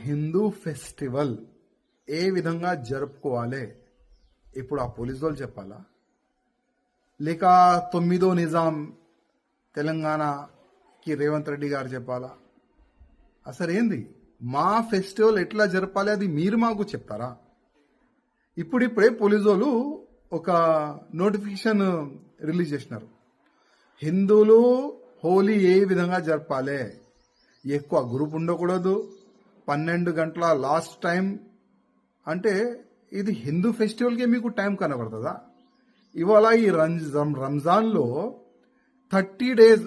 Hindu festival ఏ విధంగా జరుపుకోవాలి ఇప్పుడు ఆ పోలీసు వాళ్ళు చెప్పాలా, లేక 9వ నిజాం తెలంగాణకి రేవంత్ రెడ్డి గారు చెప్పాలా? అసలు ఏంది మా ఫెస్టివల్ ఎట్లా జరపాలి అది మీరు మాకు చెప్తారా? ఇప్పుడిప్పుడే పోలీసు వాళ్ళు ఒక నోటిఫికేషన్ రిలీజ్ చేసినారు. హిందువులు హోలీ ఏ విధంగా జరపాలి, ఎక్కువ గ్రూప్ ఉండకూడదు, 12 గంటల లాస్ట్ టైం. అంటే ఇది హిందూ ఫెస్టివల్కే మీకు టైం కనబడుతుందా? ఇవాళ ఈ రంజాన్లో 30 డేస్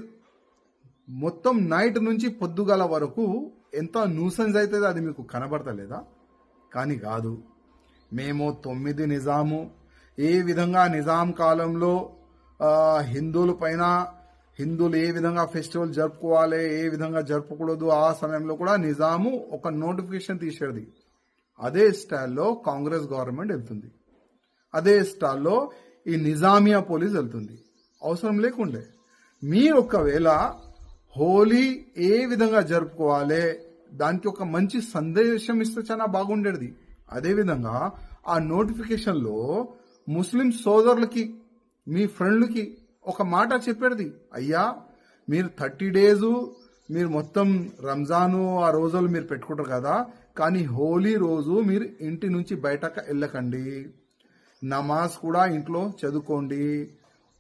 మొత్తం నైట్ నుంచి పొద్దుగాల వరకు ఎంత న్యూసెన్స్ అవుతుందో అది మీకు కనబడతలేదా? కానీ కాదు, మేము 9 నిజాము ఏ విధంగా నిజాం కాలంలో హిందువుల పైన హిందువులు ఏ విధంగా ఫెస్టివల్ జరుపుకోవాలి, ఏ విధంగా జరుపుకూడదు, ఆ సమయంలో కూడా నిజాము ఒక నోటిఫికేషన్ తీసేది. అదే స్టైల్లో కాంగ్రెస్ గవర్నమెంట్ వెళ్తుంది, అదే స్టైల్లో ఈ నిజామియా పోలీస్ వెళ్తుంది. అవసరం లేకుండే మీరు ఒకవేళ హోలీ ఏ విధంగా జరుపుకోవాలి దానికి ఒక మంచి సందేశం ఇస్తే చాలా బాగుండేది. అదేవిధంగా ఆ నోటిఫికేషన్లో ముస్లిం సోదరులకి మీ ఫ్రెండ్లకి ఒక మాట చెప్పేది, అయ్యా మీరు 30 డేస్ మీరు మొత్తం రంజాను ఆ రోజులు మీరు పెట్టుకుంటారు కదా, కానీ హోలీ రోజు మీరు ఇంటి నుంచి బయటకు వెళ్ళకండి, నమాజ్ కూడా ఇంట్లో చదువుకోండి.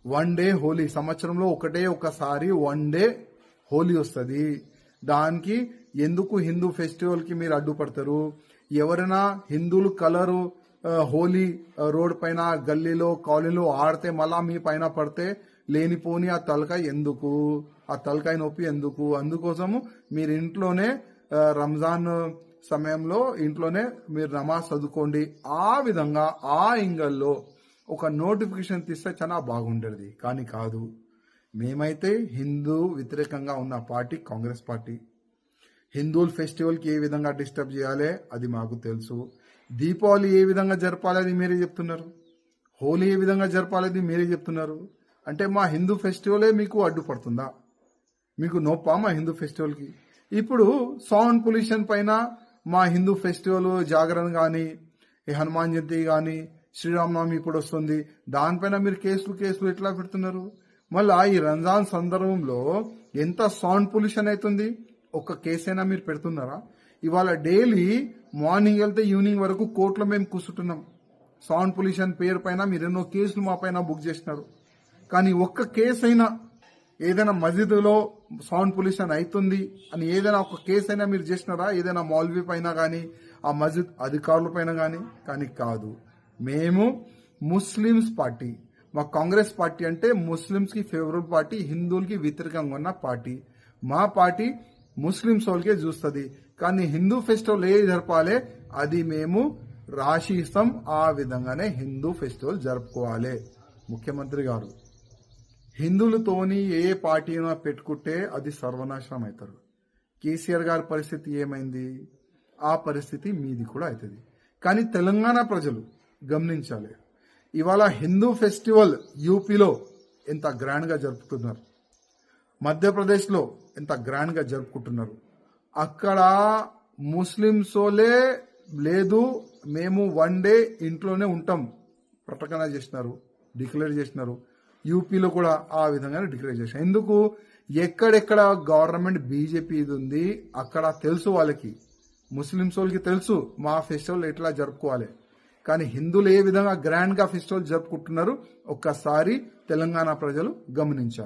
1 డే హోలీ, సంవత్సరంలో ఒకసారి 1 డే హోలీ వస్తుంది. దానికి ఎందుకు హిందూ ఫెస్టివల్కి మీరు అడ్డుపడతారు? ఎవరైనా హిందువులు కలరు హోలీ రోడ్ పైన గల్లీలో కాలనీలో ఆడితే మళ్ళా మీ పైన పడితే లేనిపోని ఆ తలకాయ ఎందుకు, ఆ తలకాయ నొప్పి ఎందుకు? అందుకోసము మీరు ఇంట్లోనే రంజాన్ సమయంలో ఇంట్లోనే మీరు నమాజ్ చదువుకోండి. ఆ విధంగా ఆ ఇంగల్లో ఒక నోటిఫికేషన్ తీస్తే చాలా బాగుండేది. కానీ కాదు, మేమైతే హిందూ వ్యతిరేకంగా ఉన్న పార్టీ కాంగ్రెస్ పార్టీ. హిందువుల ఫెస్టివల్కి ఏ విధంగా డిస్టర్బ్ చేయాలి అది మాకు తెలుసు. దీపావళి ఏ విధంగా జరపాలి అది మీరే చెప్తున్నారు, హోలీ ఏ విధంగా జరపాలి అది మీరే చెప్తున్నారు. అంటే మా హిందూ ఫెస్టివలే మీకు అడ్డుపడుతుందా? మీకు నొప్పా మా హిందూ ఫెస్టివల్కి? ఇప్పుడు సౌండ్ పొల్యూషన్ పైన మా హిందూ ఫెస్టివల్ జాగరణ కానీ, హనుమాన్ జయంతి కానీ, శ్రీరామనవమి ఇప్పుడు వస్తుంది, దానిపైన మీరు కేసులు ఎట్లా పెడుతున్నారు? మళ్ళా ఈ రంజాన్ సందర్భంలో ఎంత సౌండ్ పొల్యూషన్ అవుతుంది, ఒక్క కేసైనా మీరు పెడుతున్నారా? ఇవాళ డైలీ మార్నింగ్ వెళ్తే ఈవినింగ్ వరకు కోర్టులో మేము కూర్చుంటున్నాం. సౌండ్ పొల్యూషన్ పేరు పైన మీరు ఎన్నో కేసులు మా పైన బుక్ చేసినారు, కానీ ఒక్క కేసు అయినా ఏదైనా మస్జిద్లో సౌండ్ పొల్యూషన్ అవుతుంది అని ఏదైనా ఒక కేసు అయినా మీరు చేసినారా? ఏదైనా మౌల్వీ పైన కానీ, ఆ మస్జిద్ అధికారుల పైన కానీ కాదు. మేము ముస్లిమ్స్ పార్టీ, మా కాంగ్రెస్ పార్టీ అంటే ముస్లిమ్స్ కి ఫేవరబుల్ పార్టీ, హిందువులకి వ్యతిరేకంగా ఉన్న పార్టీ. మా పార్టీ ముస్లిమ్స్ వాళ్ళకే చూస్తుంది, కానీ హిందూ ఫెస్టివల్ ఏ జరపాలి అది మేము రాశి ఇస్తాం. ఆ విధంగానే హిందూ ఫెస్టివల్ జరుపుకోవాలి. ముఖ్యమంత్రి గారు హిందువులతోని ఏ పార్టీనో పెట్టుకుంటే అది సర్వనాశనం అవుతారు. కేసీఆర్ గారి పరిస్థితి ఏమైంది, ఆ పరిస్థితి మీది కూడా అవుతుంది. కానీ తెలంగాణ ప్రజలు గమనించాలి, ఇవాళ హిందూ ఫెస్టివల్ యూపీలో ఎంత గ్రాండ్గా జరుపుతున్నారు, మధ్యప్రదేశ్లో ఎంత గ్రాండ్గా జరుపుకుంటున్నారు. అక్కడ ముస్లింసోలే లేదు, మేము 1 డే ఇంట్లోనే ఉంటాం ప్రకటన చేసినారు, డిక్లేర్ చేసినారు. యూపీలో కూడా ఆ విధంగానే డిక్లేర్ చేసినారు. ఎందుకు? ఎక్కడెక్కడ గవర్నమెంట్ బీజేపీ ఉంది అక్కడ తెలుసు వాళ్ళకి, ముస్లింస్ వాళ్ళకి తెలుసు మా ఫెస్టివల్ ఎట్లా జరుపుకోవాలి. కానీ హిందువులు ఏ విధంగా గ్రాండ్గా ఫెస్టివల్ జరుపుకుంటున్నారు ఒక్కసారి తెలంగాణ ప్రజలు గమనించాలి.